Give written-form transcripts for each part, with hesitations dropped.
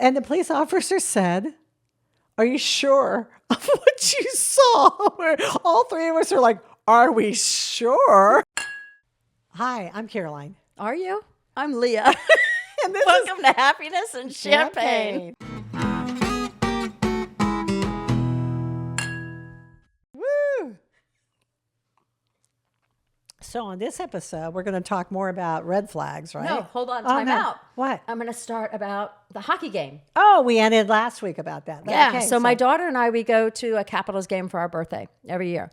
And the police officer said, "Are you sure of what you saw?" Where all three of us are like, "Are we sure?" Hi, I'm Caroline. Are you? I'm Leah. And this Welcome to Happiness and is Champagne. Woo! So on this episode, we're going to talk more about red flags, right? No, hold on, time out. What? I'm going to start about the hockey game. Oh, we ended last week about that. Yeah, Okay, so my daughter and I, we go to a Capitals game for our birthday every year.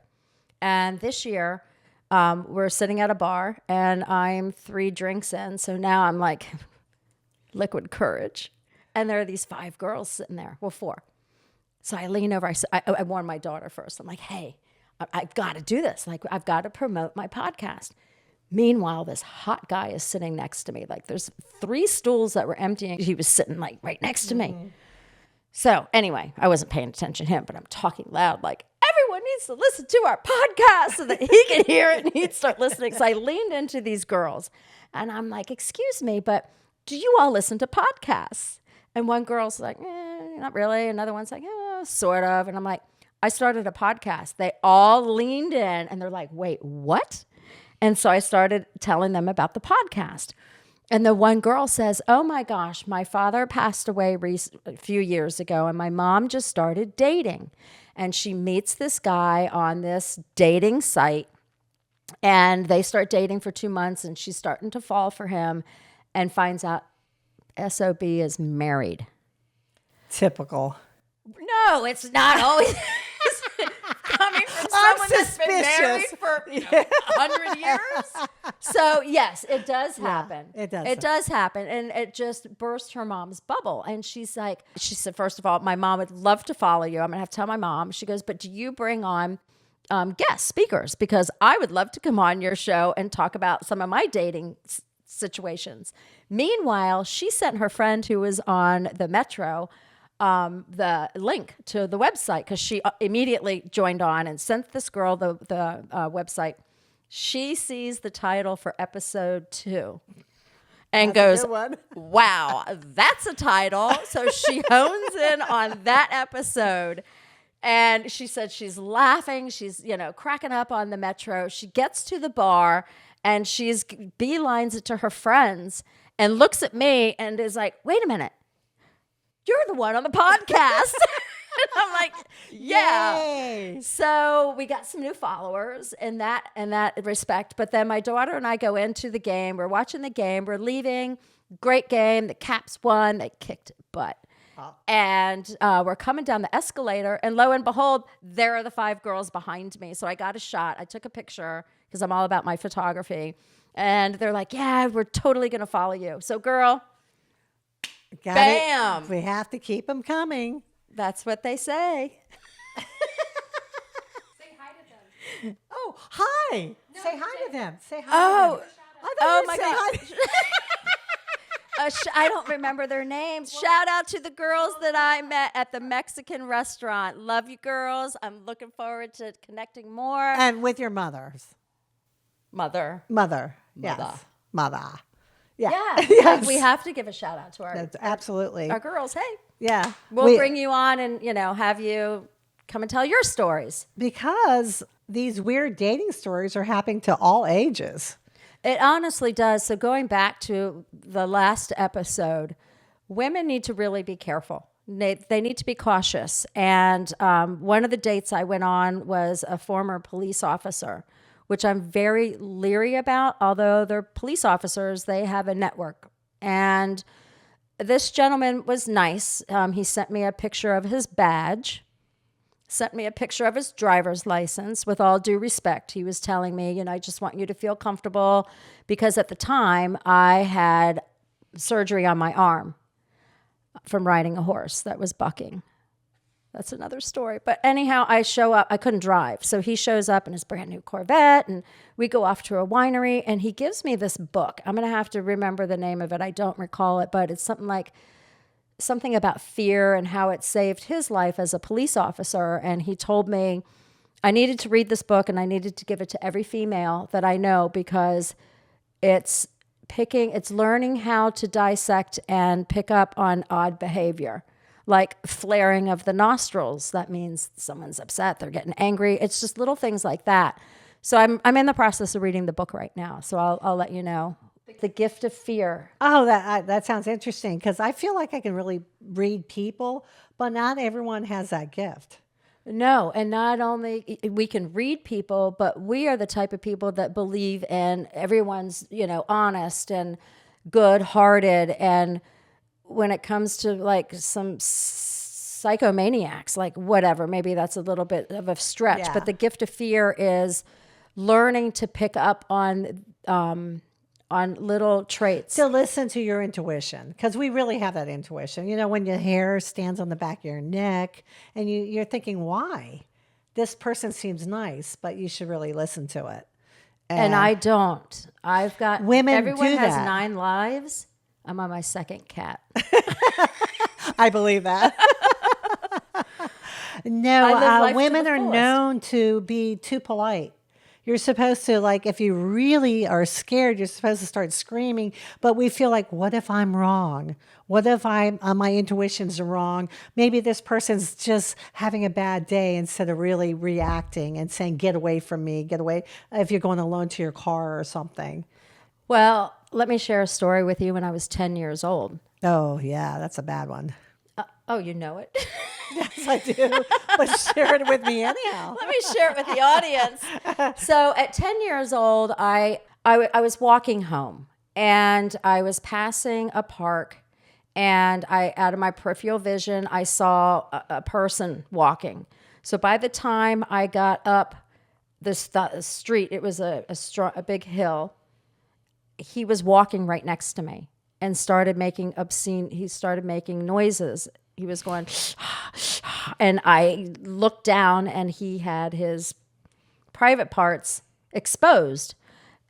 And this year, we're sitting at a bar, and I'm 3 drinks in. So now I'm like liquid courage. And there are these 5 girls sitting there. Well, 4. So I lean over. I warn my daughter first. I'm like, hey, I've got to do this. Like, I've got to promote my podcast. Meanwhile, this hot guy is sitting next to me. Like, there's 3 stools that were empty. He was sitting like right next to me. So anyway, I wasn't paying attention to him, but I'm talking loud like, everyone needs to listen to our podcast so that he can hear it and he'd start listening. So I leaned into these girls and I'm like, excuse me, but do you all listen to podcasts? And one girl's like, not really. Another one's like, sort of. And I'm like, I started a podcast. They all leaned in and they're like, wait, what? And so I started telling them about the podcast. And the one girl says, oh my gosh, my father passed away a few years ago and my mom just started dating. And she meets this guy on this dating site and they start dating for 2 months and she's starting to fall for him and finds out SOB is married. Typical. No, it's not always coming from someone that's been married for 100 years. So yes, it does happen. Yeah, it does. It does happen. And it just burst her mom's bubble. And she said, first of all, my mom would love to follow you. I'm going to have to tell my mom. She goes, but do you bring on guest speakers? Because I would love to come on your show and talk about some of my dating situations. Meanwhile, she sent her friend who was on the Metro the link to the website because she immediately joined on and sent this girl the website. She sees the title for episode 2 and goes, wow, that's a title. So she hones in on that episode. And she said she's laughing. She's, cracking up on the Metro. She gets to the bar and she's beelines it to her friends and looks at me and is like, wait a minute. You're the one on the podcast. And I'm like, yeah. Yay. So we got some new followers in that respect. But then my daughter and I go into the game. We're watching the game. We're leaving. Great game. The Caps won. They kicked butt. Oh. And we're coming down the escalator. And lo and behold, there are the 5 girls behind me. So I got a shot. I took a picture because I'm all about my photography. And they're like, yeah, we're totally going to follow you. So girl. Bam! We have to keep them coming. That's what they say. Say hi to them. Oh, hi. No, say hi to them. Say hi to them. Oh my gosh. I don't remember their names. Shout out to the girls that I met at the Mexican restaurant. Love you girls. I'm looking forward to connecting more. And with your mothers. Mother. Yes. Mother. Yeah. Yes. We have to give a shout out to absolutely. Our girls. Hey. Yeah. We'll bring you on and, have you come and tell your stories. Because these weird dating stories are happening to all ages. It honestly does. So going back to the last episode, women need to really be careful. They need to be cautious. And one of the dates I went on was a former police officer, which I'm very leery about. Although they're police officers, they have a network. And this gentleman was nice. He sent me a picture of his badge, sent me a picture of his driver's license. With all due respect, he was telling me, I just want you to feel comfortable because at the time I had surgery on my arm from riding a horse that was bucking. That's another story. But anyhow, I show up. I couldn't drive. So he shows up in his brand new Corvette and we go off to a winery and he gives me this book. I'm going to have to remember the name of it. I don't recall it, but it's something about fear and how it saved his life as a police officer. And he told me I needed to read this book and I needed to give it to every female that I know because it's it's learning how to dissect and pick up on odd behavior, like flaring of the nostrils. That means someone's upset, they're getting angry. It's just little things like that. So I'm in the process of reading the book right now. So I'll let you know. The Gift of Fear. Oh, that sounds interesting because I feel like I can really read people, but not everyone has that gift. No, and not only we can read people, but we are the type of people that believe in everyone's, honest and good-hearted. And when it comes to like some psychomaniacs, like whatever, maybe that's a little bit of a stretch, Yeah. but the gift of fear is learning to pick up on little traits. To listen to your intuition, because we really have that intuition. When your hair stands on the back of your neck and you're thinking, why? This person seems nice, but you should really listen to it. And I don't. I've got everyone do has that. 9 lives. I'm on my second cat. I believe that. I live No, life to women the are fullest. known to be too polite. You're supposed to, like, if you really are scared, you're supposed to start screaming. But we feel like, what if I'm wrong? What if my intuitions are wrong? Maybe this person's just having a bad day instead of really reacting and saying, get away from me, get away. If you're going alone to your car or something. Well, let me share a story with you when I was 10 years old. Oh, yeah, that's a bad one. Oh, you know it. Yes, I do. But share it with me anyhow. Let me share it with the audience. So at 10 years old, I was walking home and I was passing a park, and out of my peripheral vision, I saw a person walking. So by the time I got up this street, it was a big hill. He was walking right next to me and started making noises. He was going, and I looked down and he had his private parts exposed.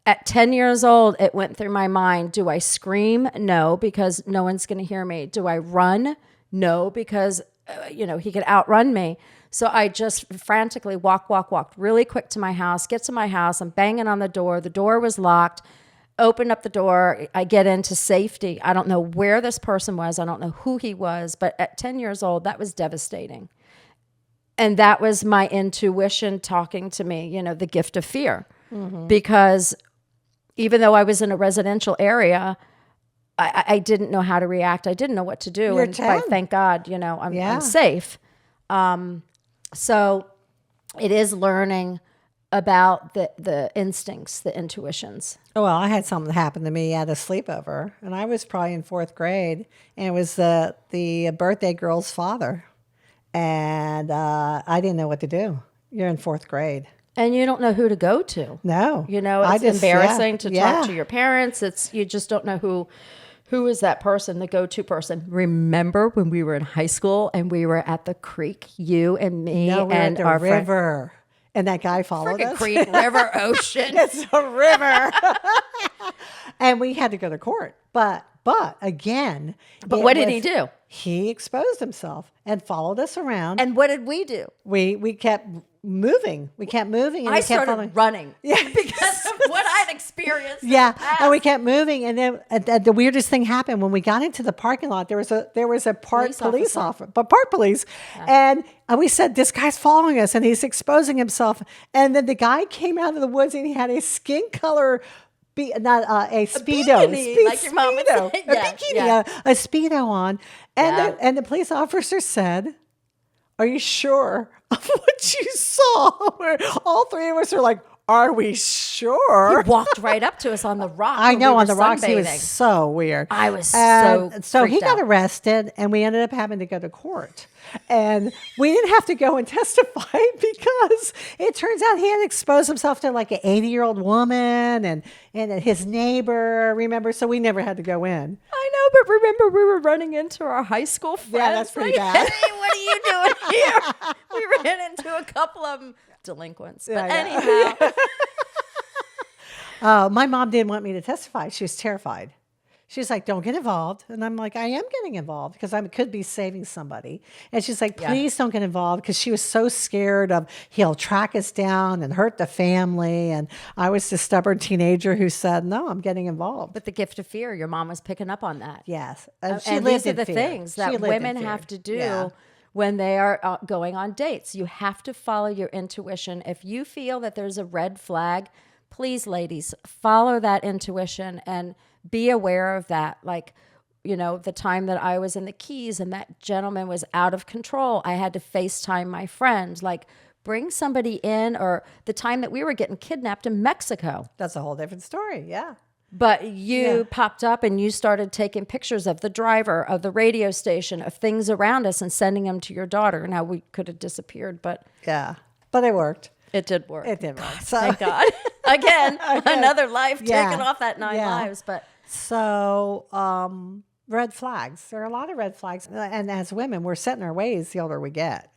At 10 years old, it went through my mind. Do I scream? No, because no one's going to hear me. Do I run? No, because, he could outrun me. So I just frantically walked really quick to my house, get to my house. I'm banging on the door. The door was locked. Open up the door. I get into safety. I don't know where this person was. I don't know who he was. But at 10 years old, that was devastating. And that was my intuition talking to me, the gift of fear. Mm-hmm. Because even though I was in a residential area, I didn't know how to react. I didn't know what to do. You're 10. Thank God, I'm safe. So it is learning about the instincts, the intuitions. Oh, well, I had something happen to me at a sleepover, and I was probably in 4th grade, and it was the birthday girl's father, and I didn't know what to do. You're in 4th grade. And you don't know who to go to. No. It's embarrassing to talk to your parents. You just don't know who is that person, the go-to person. Remember when we were in high school and we were at the creek, you and me No, we were and at the our river. And that guy followed us. Creek, river, ocean. It's a river. And we had to go to court. But again. But what did he do? He exposed himself and followed us around. And what did we do? We kept moving. We kept moving. And I we kept started running. Yeah. Because of what I'd experienced. Yeah, and we kept moving, and then the weirdest thing happened when we got into the parking lot. There was a park police officer, but park police, and we said, "This guy's following us, and he's exposing himself." And then the guy came out of the woods, and he had a skin color. Not a Speedo. Bikini, like your mom would say. A bikini, a Speedo on. And the police officer said, "Are you sure of what you saw?" Where all 3 of us are like, "Are we sure?" He walked right up to us on the rock. I know, we on the rocks. He was sunbathing. so weird. I was so he freaked got out. arrested, and we ended up having to go to court. And we didn't have to go and testify because it turns out he had exposed himself to like an 80-year-old woman and his neighbor, remember? So we never had to go in. I know, but remember we were running into our high school friends. Yeah, that's pretty like, bad. Hey, what are you doing here? We ran into a couple of delinquents. But Yeah. anyhow. My mom didn't want me to testify. She was terrified. She's like, don't get involved. And I'm like, I am getting involved because I could be saving somebody. And she's like, please don't get involved, because she was so scared of he'll track us down and hurt the family. And I was the stubborn teenager who said, no, I'm getting involved. But the gift of fear, your mom was picking up on that. Yes. She And lived these are in the fear. things She that lived in women fear. have to do Yeah. when they are going on dates. You have to follow your intuition. If you feel that there's a red flag, please, ladies, follow that intuition and be aware of that. Like, the time that I was in the Keys and that gentleman was out of control, I had to FaceTime my friend. Like, bring somebody in, or the time that we were getting kidnapped in Mexico. That's a whole different story. Yeah. But you popped up and you started taking pictures of the driver, of the radio station, of things around us and sending them to your daughter. Now, we could have disappeared, but Yeah. But it worked. it did work. It did work. So, Thank God. Again, another life Yeah. taken off that 9 Yeah. lives. But so red flags. There are a lot of red flags. And as women, we're set in our ways the older we get.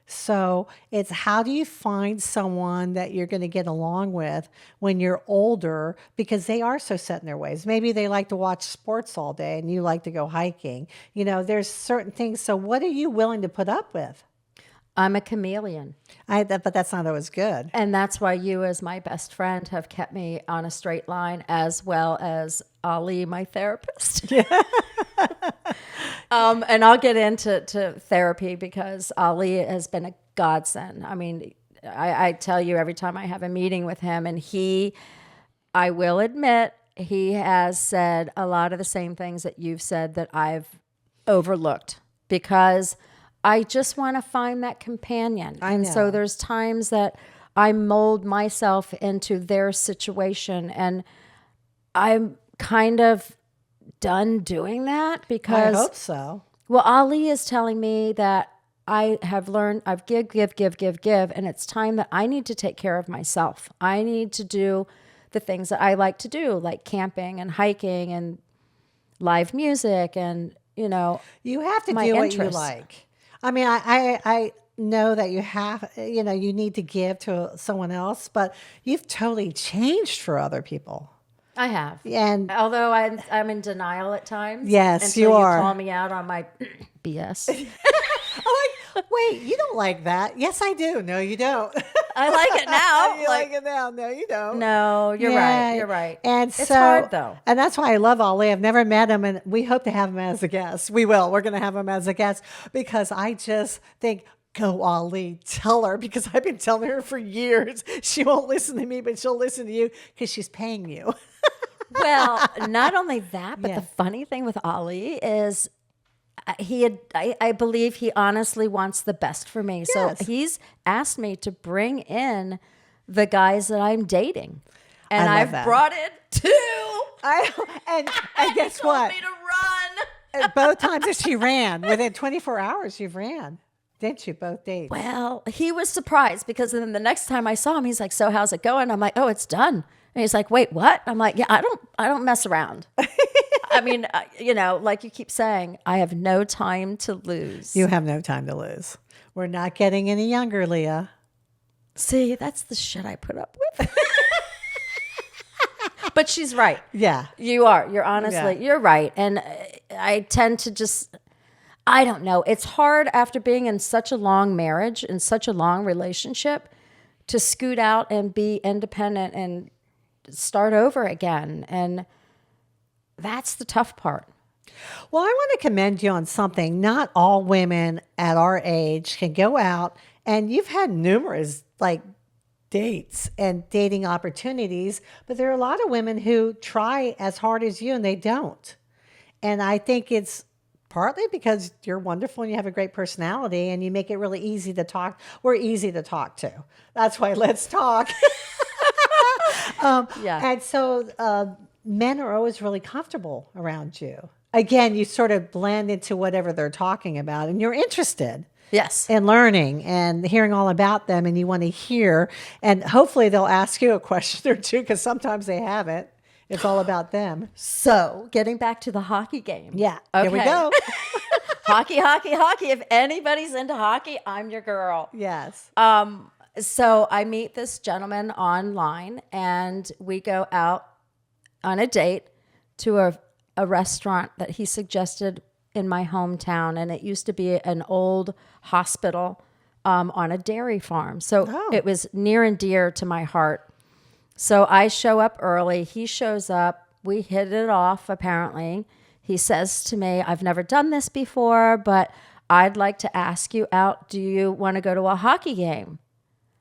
So it's, how do you find someone that you're going to get along with when you're older, because they are so set in their ways. Maybe they like to watch sports all day and you like to go hiking. There's certain things. So what are you willing to put up with? I'm a chameleon. But that's not always good. And that's why you, as my best friend, have kept me on a straight line, as well as Ali, my therapist. And I'll get into therapy because Ali has been a godsend. I mean, I tell you, every time I have a meeting with him, and I will admit, he has said a lot of the same things that you've said that I've overlooked, because I just want to find that companion. And so there's times that I mold myself into their situation, and I'm kind of done doing that, because I hope so. Well, Ali is telling me that I have learned, I've give, and it's time that I need to take care of myself. I need to do the things that I like to do, like camping and hiking and live music and, You have to my do what interests. you like. I mean, I know that you have, you need to give to someone else, but you've totally changed for other people. I have. And Although I'm in denial at times. Yes, until you are. call me out on my BS. I'm like, wait, you don't like that? Yes, I do. No, you don't. I like it now. You like it now? No, you don't. No, you're Yeah. right. You're right. And it's so, hard though. And that's why I love Ali. I've never met him, and we hope to have him as a guest. We will. We're going to have him as a guest, because I just think, go Ali, tell her, because I've been telling her for years. She won't listen to me, but she'll listen to you because she's paying you. Well, not only that, but Yeah. the funny thing with Ali is I believe he honestly wants the best for me. Yes. So he's asked me to bring in the guys that I'm dating. And I love I've that. brought in 2. And guess Told what? me to run. Both times that she ran, within 24 hours, you ran. Didn't you? Both dates. Well, he was surprised, because then the next time I saw him, he's like, "So how's it going?" I'm like, "Oh, it's done." And he's like, "Wait, what?" I'm like, "Yeah, I don't mess around." I mean, like you keep saying, I have no time to lose. You have no time to lose. We're not getting any younger, Leah. See, that's the shit I put up with. But she's right. Yeah. You are. You're honestly, you're right. And I tend to just, I don't know. It's hard after being in such a long marriage and such a long relationship to scoot out and be independent and start over again. And that's the tough part. Well, I want to commend you on something. Not all women at our age can go out, and you've had numerous dates and dating opportunities, but there are a lot of women who try as hard as you and they don't. And I think it's partly because you're wonderful and you have a great personality and you make it really easy to talk. We're easy to talk to. That's why let's talk. Yeah. And so men are always really comfortable around you. Again, you sort of blend into whatever they're talking about and you're interested. Yes. And learning and hearing all about them, and you want to hear, and hopefully they'll ask you a question or two, because sometimes they haven't. It's all about them. So getting back to the hockey game. Yeah, Okay. here we go. Hockey. If anybody's into hockey, I'm your girl. Yes. So I meet this gentleman online and we go out on a date to a a restaurant that he suggested in my hometown, and it used to be an old hospital on a dairy farm. So it was near and dear to my heart. So I show up early. He shows up. We hit it off, apparently. He says to me, I've never done this before, but I'd like to ask you out. Do you want to go to a hockey game?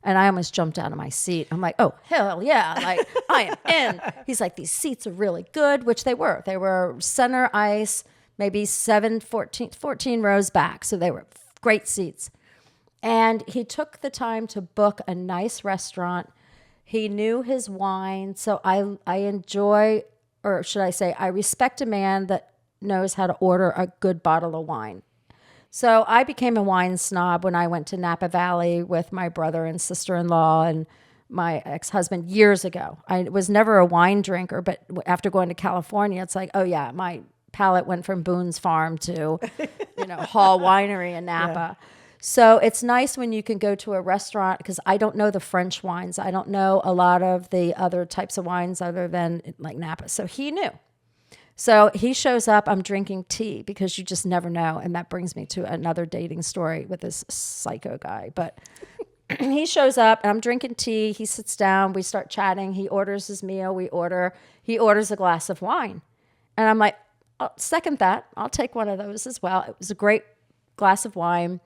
And I almost jumped out of my seat. I'm like, oh, hell yeah. Like, I am in. He's like, these seats are really good, which they were. They were center ice, maybe 14 rows back. So they were great seats. And he took the time to book a nice restaurant. He knew his wine. So I enjoy, or should I say, I respect a man that knows how to order a good bottle of wine. So I became a wine snob when I went to Napa Valley with my brother and sister-in-law and my ex-husband years ago. I was never a wine drinker, but after going to California, it's like, oh yeah, my palate went from Boone's Farm to, Hall Winery in Napa. Yeah. So it's nice when you can go to a restaurant, because I don't know the French wines. I don't know a lot of the other types of wines other than like Napa. So he knew. So he shows up, I'm drinking tea, because you just never know. And that brings me to another dating story with this psycho guy. But he shows up, and I'm drinking tea. He sits down, we start chatting. He orders his meal, he orders a glass of wine. And I'm like, I'll second that. I'll take one of those as well. It was a great glass of wine.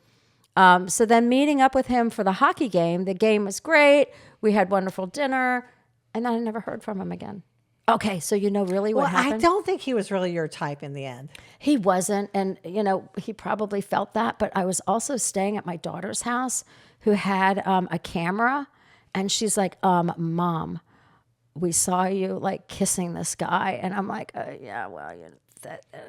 So then meeting up with him for the hockey game, the game was great. We had wonderful dinner, and then I never heard from him again. Okay, so really what happened? I don't think he was really your type in the end. He wasn't, and he probably felt that, but I was also staying at my daughter's house, who had a camera, and she's like, Mom, we saw you like kissing this guy. And I'm like, yeah, well,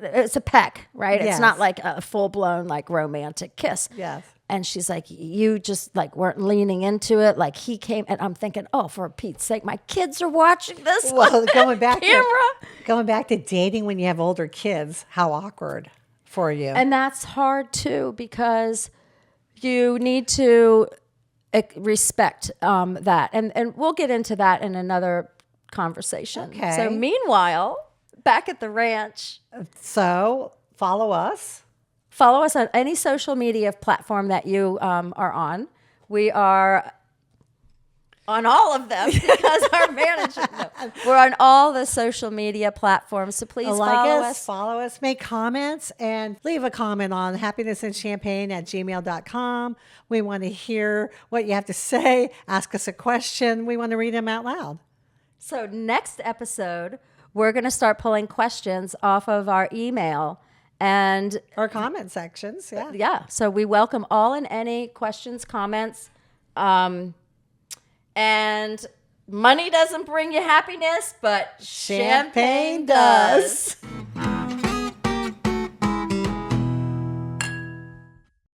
it's a peck, right? Yes. It's not like a full-blown like romantic kiss. Yes. And she's like, you just like weren't leaning into it. Like he came, and I'm thinking, oh, for Pete's sake, my kids are watching this. Well, going back to dating when you have older kids, how awkward for you. And that's hard too, because you need to respect that. And we'll get into that in another conversation. Okay. So meanwhile, back at the ranch. So follow us. Follow us on any social media platform that you are on. We are on all of them because our manager. No, we're on all the social media platforms. So please follow us, make comments, and leave a comment on happinessandchampagne@gmail.com. We want to hear what you have to say. Ask us a question. We want to read them out loud. So next episode, we're going to start pulling questions off of our email. And our comment sections, yeah. Yeah. So we welcome all and any questions, comments. And money doesn't bring you happiness, but champagne does.